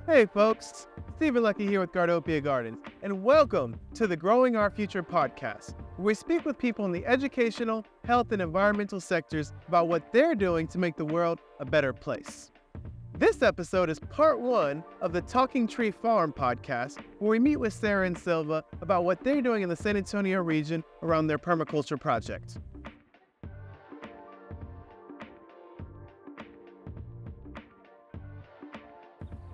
Hey folks, Stephen Lucky here with Gardopia Gardens, and welcome to the Growing Our Future podcast, where we speak with people in the educational, health, and environmental sectors about what they're doing to make the world a better place. This episode is part one of the Talking Tree Farm podcast, where we meet with Sarah and Sylvain about what they're doing in the San Antonio region around their permaculture project.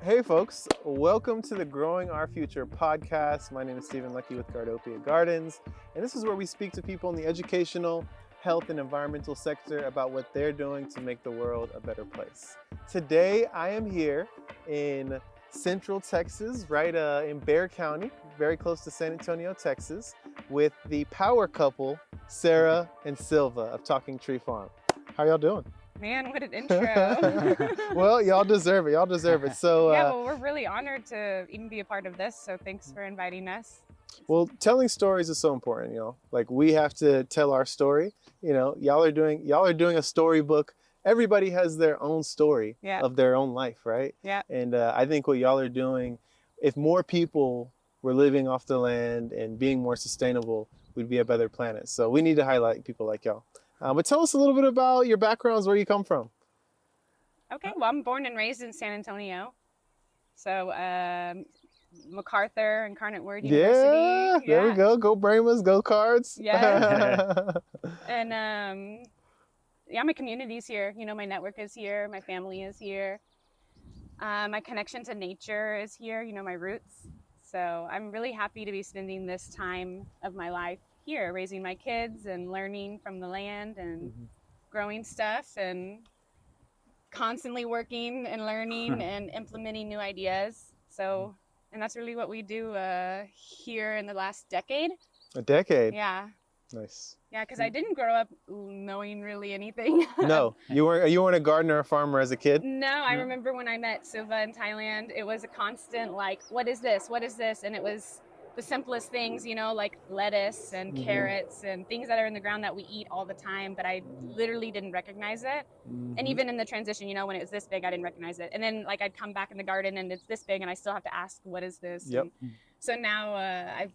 Hey folks, welcome to the Growing Our Future podcast. My name is Stephen Lucky with Gardopia Gardens, and this is where we speak to people in the educational, health, and environmental sector about what they're doing to make the world a better place. Today, I am here in Central Texas, right in Bexar County, very close to San Antonio, Texas, with the power couple, Sarah and Sylvain of Talking Tree Farm. How y'all doing? Man, what an intro. Well, y'all deserve it. Y'all deserve it. So yeah, well, we're really honored to even be a part of this. So thanks for inviting us. Well, telling stories is so important, Like we have to tell our story. Y'all are doing a storybook. Everybody has their own story of their own life, right? Yeah. And I think what y'all are doing, if more people were living off the land and being more sustainable, we'd be a better planet. So we need to highlight people like y'all. But tell us a little bit about your backgrounds, where you come from. Okay, well, I'm born and raised in San Antonio. So MacArthur, Incarnate Word University. Yeah, there we go. Go Brahmas, go Cards. Yeah. And my community's here. My network is here. My family is here. My connection to nature is here, my roots. So I'm really happy to be spending this time of my life here, raising my kids and learning from the land and growing stuff and constantly working and learning and implementing new ideas. So, and that's really what we do here in the last decade. A decade? Yeah. Nice. Yeah, because I didn't grow up knowing really anything. No, you weren't a gardener or farmer as a kid? No, I remember when I met Sylvain in Thailand, it was a constant like, what is this? What is this? And it was the simplest things, like lettuce and carrots and things that are in the ground that we eat all the time, but I literally didn't recognize it. And even in the transition, when it was this big, I didn't recognize it. And then I'd come back in the garden and it's this big and I still have to ask, what is this? Yep. And so now I've,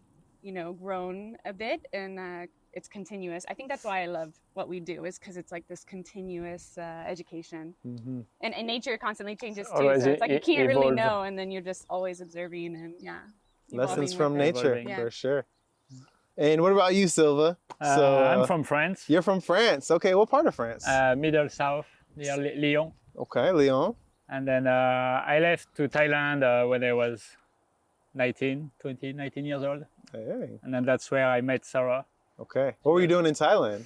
grown a bit and it's continuous. I think that's why I love what we do, is because it's like this continuous education. And nature constantly changes too. Always so it's like you can't really evolve. know, and then you're just always observing and Lessons evolving from with it. nature, Evolving. for sure. And what about you, Sylvain? I'm from France, You're from France. Okay, what part of France? middle south, near Lyon. Okay, Lyon. And then I left to Thailand when I was 19 years old. Hey, And then that's where I met Sarah, okay. What were you doing in Thailand?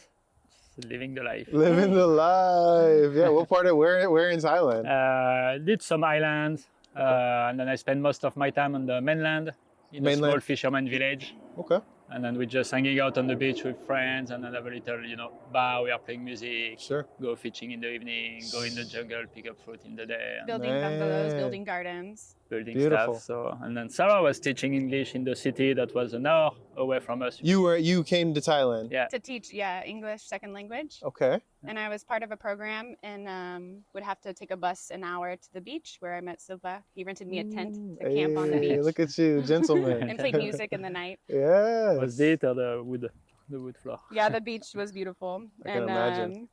living the life. Living the life. Yeah, what part of, where in Thailand? Did some islands, and then I spent most of my time on the mainland, in a small fisherman village. Okay. And then we just hanging out on the beach with friends and then have a little, bar, we are playing music, Sure. go fishing in the evening, go in the jungle, pick up fruit in the day. And Building bungalows, building gardens. building Beautiful. stuff. So, and then Sarah was teaching English in the city that was an hour away from us. You came to Thailand? Yeah. To teach, English second language. Okay. And I was part of a program and would have to take a bus an hour to the beach where I met Sylvain. He rented me a tent to camp on the Hey, beach look at you, gentleman. and played music in the night. Yes. Was it or the wood floor? Yeah, the beach was beautiful. I can imagine.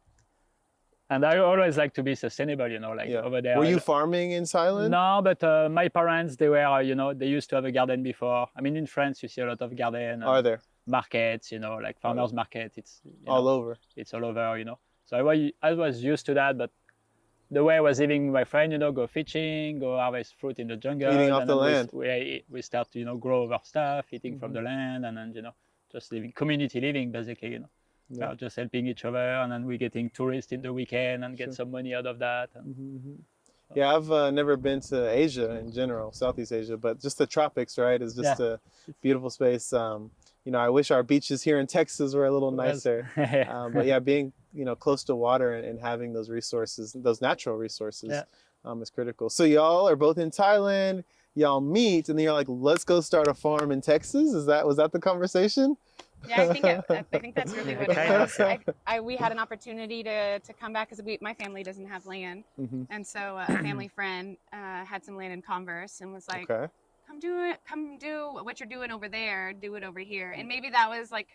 And I always like to be sustainable, over there. Were you farming in Thailand? No, but my parents, they were, they used to have a garden before. I mean, in France, you see a lot of garden. Are there? Markets, like farmers market. It's All over. It's all over, So I was used to that, but the way I was living with my friend, go fishing, go harvest fruit in the jungle. Eating off the land. We start to, grow our stuff, eating from the land, and then, just living, community living, basically, We are just helping each other, and then we're getting tourists in the weekend and get some money out of that. Yeah, I've never been to Asia in general, Southeast Asia, but just the tropics, right, is just a beautiful space. I wish our beaches here in Texas were a little nicer. But yeah, being, close to water and having those resources, those natural resources, is critical. So y'all are both in Thailand, y'all meet, and then you're like, let's go start a farm in Texas. Was that the conversation? Yeah, I think that's really what it Kind was. of. We had an opportunity to come back because my family doesn't have land, and so a family friend had some land in Converse and was like, Okay. come do what you're doing over there, do it over here. And maybe that was like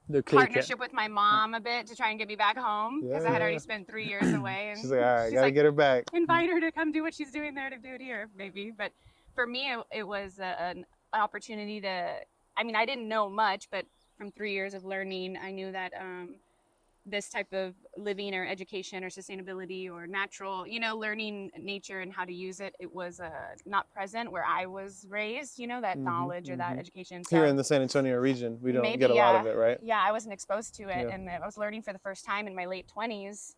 The click. partnership with my mom a bit to try and get me back home because I had already spent 3 years away. And She's like, all right, she's gotta like, get her back. invite her to come do what she's doing there to do it here, maybe. But for me, it was an opportunity to, I mean, I didn't know much, but from 3 years of learning, I knew that this type of living or education or sustainability or natural, learning nature and how to use it, it was not present where I was raised, that knowledge or that education. So Here in the San Antonio region, we don't maybe, get a lot of it, right? Yeah, I wasn't exposed to it. Yeah. And I was learning for the first time in my late 20s,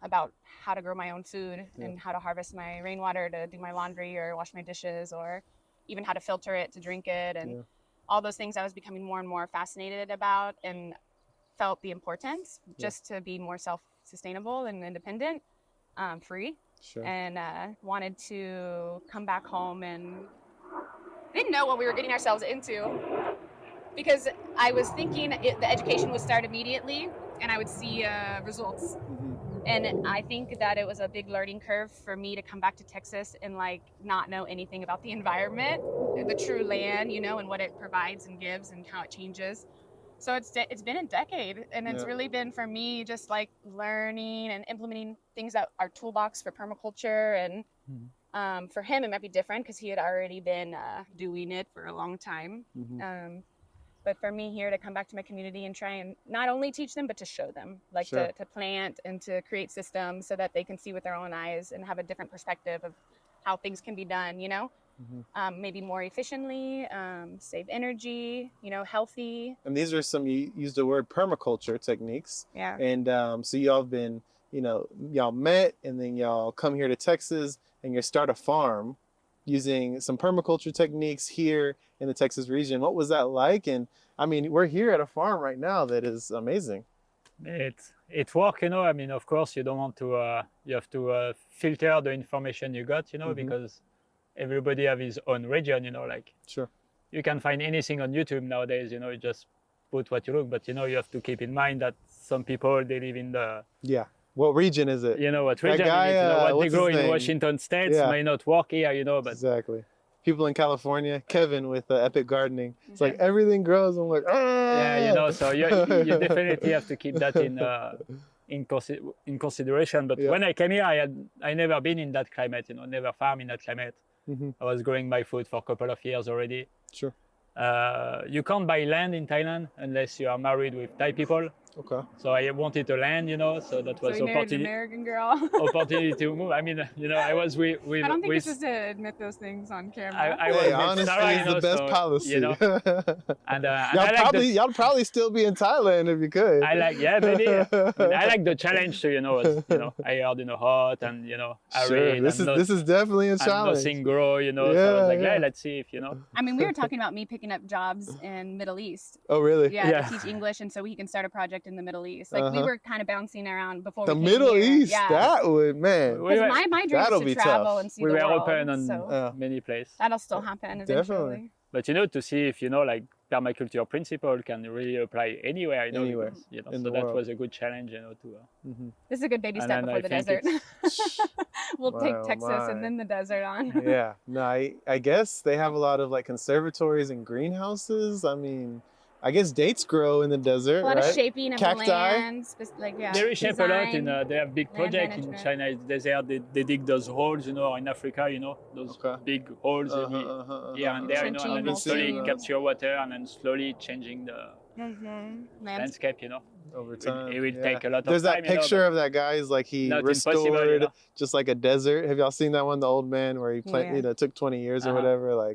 about how to grow my own food and how to harvest my rainwater to do my laundry or wash my dishes, or even how to filter it to drink it. And all those things I was becoming more and more fascinated about, and felt the importance just to be more self-sustainable and independent, free. Sure. And wanted to come back home, and didn't know what we were getting ourselves into, because I was thinking the education would start immediately and I would see results. And I think that it was a big learning curve for me to come back to Texas and not know anything about the environment, the true land, and what it provides and gives and how it changes. So it's been a decade, and it's really been for me just learning and implementing things that are toolbox for permaculture. And for him, it might be different because he had already been doing it for a long time. But for me here to come back to my community and try and not only teach them, but to show them, to plant and to create systems so that they can see with their own eyes and have a different perspective of how things can be done, maybe more efficiently, save energy, healthy. And these are some, you used the word permaculture techniques. Yeah. And so y'all have been, y'all met and then y'all come here to Texas and you start a farm using some permaculture techniques here in the Texas region. What was that like? And I mean, we're here at a farm right now that is amazing. It's work, I mean, of course, you don't want to, you have to filter the information you got, because everybody have his own region, Sure. You can find anything on YouTube nowadays, you just put what you look, but you have to keep in mind that some people, they live in the... Yeah. What region is it? What region guy, it is, what they grow in Washington State may not work here, but... Exactly. People in California, Kevin with Epic Gardening, it's like everything grows. I'm like, Yeah, so you definitely have to keep that in consideration. But when I came here, I never been in that climate, never farmed in that climate. I was growing my food for a couple of years already. Sure. You can't buy land in Thailand unless you are married with Thai people. Okay. So I wanted to land, so that was an American girl. opportunity to move. I mean, I was with I don't think it's just to admit those things on camera. I was with honesty Sarah, is the best policy. And y'all probably still be in Thailand if you could. maybe. I like the challenge too, I heard, hot and, arid. This is definitely a challenge. And nothing grow, so I was like, let's see if, I mean, we were talking about me picking up jobs in Middle East. Oh, really? Yeah, to teach English, and so he can start a project in the Middle East. We were kind of bouncing around before the we came Middle here. East. Yeah. That would, man. My dream is to travel tough. and see we the were world. open on So many places. that'll still happen eventually. Definitely. But to see if permaculture principle can really apply anywhere, Anywhere because, in so the that world. was a good challenge, to. This is a good baby And step then before I the think desert. We'll take Wow, Texas my. and then the desert on. Yeah. No, I guess they have a lot of conservatories and greenhouses. I mean, I guess dates grow in the desert, A lot right? of shaping of Cacti. the land. They reshape a lot. design. They have big land projects in management. China desert. They dig those holes, or in Africa, those big holes here and there, and Trenching, then slowly mulching. capture water and then slowly changing the landscape, Over time. It will take a lot There's of time. that picture of that guy is he Not restored impossible, just like a desert. Have y'all seen that one, the old man, where he took 20 years or whatever?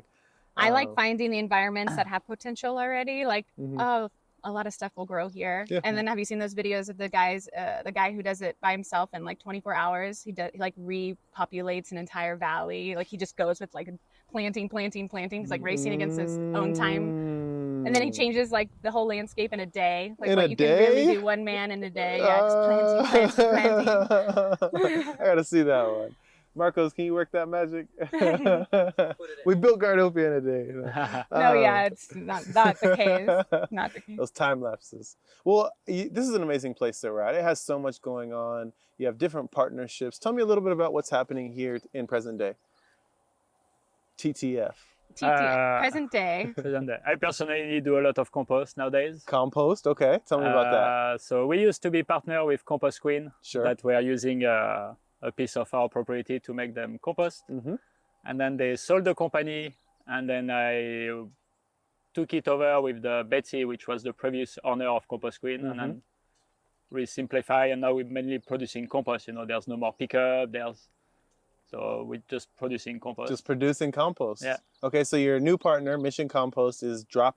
I like finding the environments that have potential already. A lot of stuff will grow here. Yeah. And then have you seen those videos of the guy who does it by himself in 24 hours? He repopulates an entire valley. He just goes with planting. He's racing against his own time. And then he changes the whole landscape in a day. In a you day? can really do one man in a day. Yeah, just planting. I gotta see that one. Marcos, can you work that magic? We built Gardopia in a day. No, yeah, it's not the case. Not the case. Those time lapses. Well, this is an amazing place that we're at. It has so much going on. You have different partnerships. Tell me a little bit about what's happening here in present day. TTF. Present day. Present day. I personally do a lot of compost nowadays. Compost, okay. Tell me about that. So we used to be partner with Compost Queen. Sure. That we are using a piece of our property to make them compost. Mm-hmm. And then they sold the company, and then I took it over with the Betsy, which was the previous owner of Compost Queen, Mm-hmm. and then we simplify, and now we're mainly producing compost. You know, there's no more pickup, so we're just producing compost. Just producing compost. Yeah. Okay, so your new partner, Mission Compost, is dropping